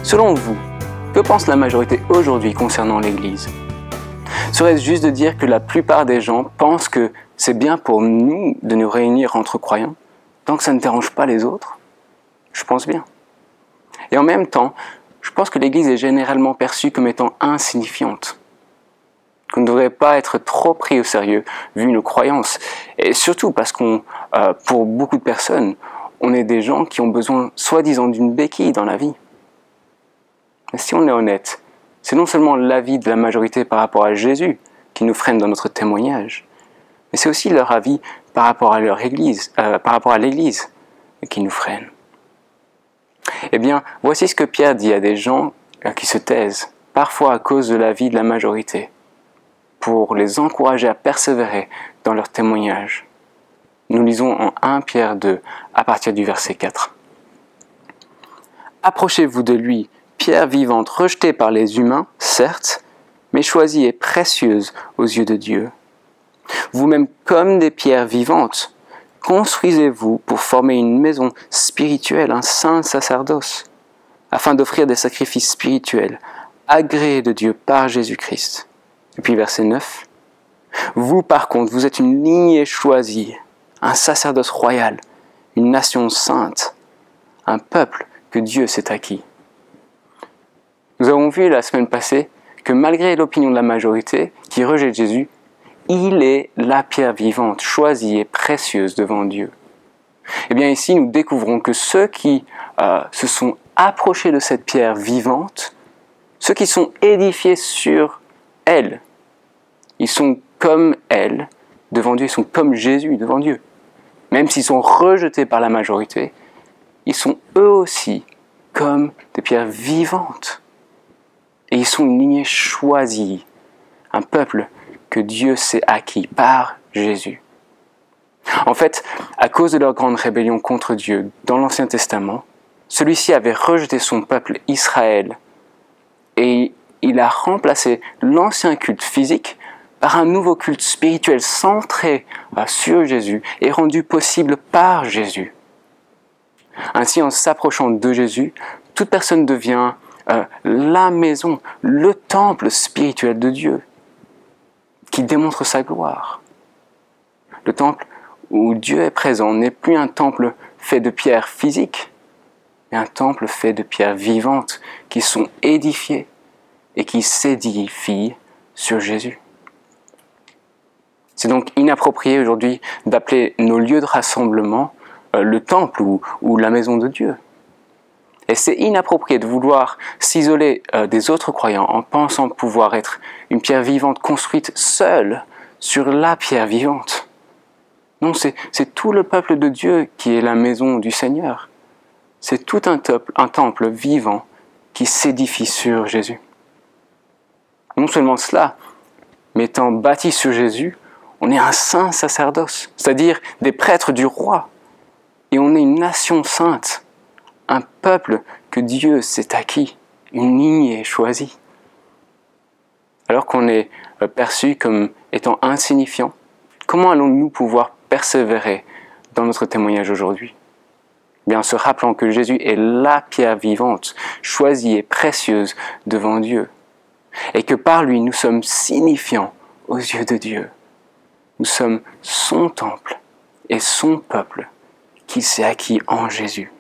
Selon vous, que pense la majorité aujourd'hui concernant l'Église? Serait-ce juste de dire que la plupart des gens pensent que c'est bien pour nous de nous réunir entre croyants, tant que ça ne dérange pas les autres? Je pense bien. Et en même temps, je pense que l'Église est généralement perçue comme étant insignifiante, qu'on ne devrait pas être trop pris au sérieux vu nos croyances, et surtout parce pour beaucoup de personnes, on est des gens qui ont besoin soi-disant d'une béquille dans la vie. Mais si on est honnête, c'est non seulement l'avis de la majorité par rapport à Jésus qui nous freine dans notre témoignage, mais c'est aussi leur avis par rapport à l'Église qui nous freine. Eh bien, voici ce que Pierre dit à des gens qui se taisent, parfois à cause de l'avis de la majorité, pour les encourager à persévérer dans leur témoignage. Nous lisons en 1 Pierre 2, à partir du verset 4. « Approchez-vous de lui, pierre vivante rejetée par les humains, certes, mais choisie et précieuse aux yeux de Dieu. Vous-même comme des pierres vivantes, construisez-vous pour former une maison spirituelle, un saint sacerdoce, afin d'offrir des sacrifices spirituels, agréés de Dieu par Jésus-Christ. » Et puis verset 9. « Vous par contre, vous êtes une lignée choisie, un sacerdoce royal, une nation sainte, un peuple que Dieu s'est acquis. » Nous avons vu la semaine passée que malgré l'opinion de la majorité qui rejette Jésus, il est la pierre vivante, choisie et précieuse devant Dieu. Et bien ici, nous découvrons que ceux qui se sont approchés de cette pierre vivante, ceux qui sont édifiés sur elle, ils sont comme elle devant Dieu, ils sont comme Jésus devant Dieu. Même s'ils sont rejetés par la majorité, ils sont eux aussi comme des pierres vivantes. Et ils sont une lignée choisie, un peuple que Dieu s'est acquis par Jésus. En fait, à cause de leur grande rébellion contre Dieu dans l'Ancien Testament, celui-ci avait rejeté son peuple Israël et il a remplacé l'ancien culte physique par un nouveau culte spirituel centré sur Jésus et rendu possible par Jésus. Ainsi, en s'approchant de Jésus, toute personne devient la maison, le temple spirituel de Dieu, qui démontre sa gloire. Le temple où Dieu est présent n'est plus un temple fait de pierres physiques, mais un temple fait de pierres vivantes qui sont édifiées et qui s'édifient sur Jésus. C'est donc inapproprié aujourd'hui d'appeler nos lieux de rassemblement le temple ou la maison de Dieu. Et c'est inapproprié de vouloir s'isoler des autres croyants en pensant pouvoir être une pierre vivante construite seule sur la pierre vivante. Non, c'est tout le peuple de Dieu qui est la maison du Seigneur. C'est tout un temple vivant qui s'édifie sur Jésus. Non seulement cela, mais étant bâti sur Jésus, on est un saint sacerdoce, c'est-à-dire des prêtres du roi. Et on est une nation sainte, un peuple que Dieu s'est acquis, une lignée choisie. Alors qu'on est perçu comme étant insignifiant, comment allons-nous pouvoir persévérer dans notre témoignage aujourd'hui? Bien, en se rappelant que Jésus est la pierre vivante, choisie et précieuse devant Dieu, et que par lui nous sommes signifiants aux yeux de Dieu. Nous sommes son temple et son peuple qui s'est acquis en Jésus.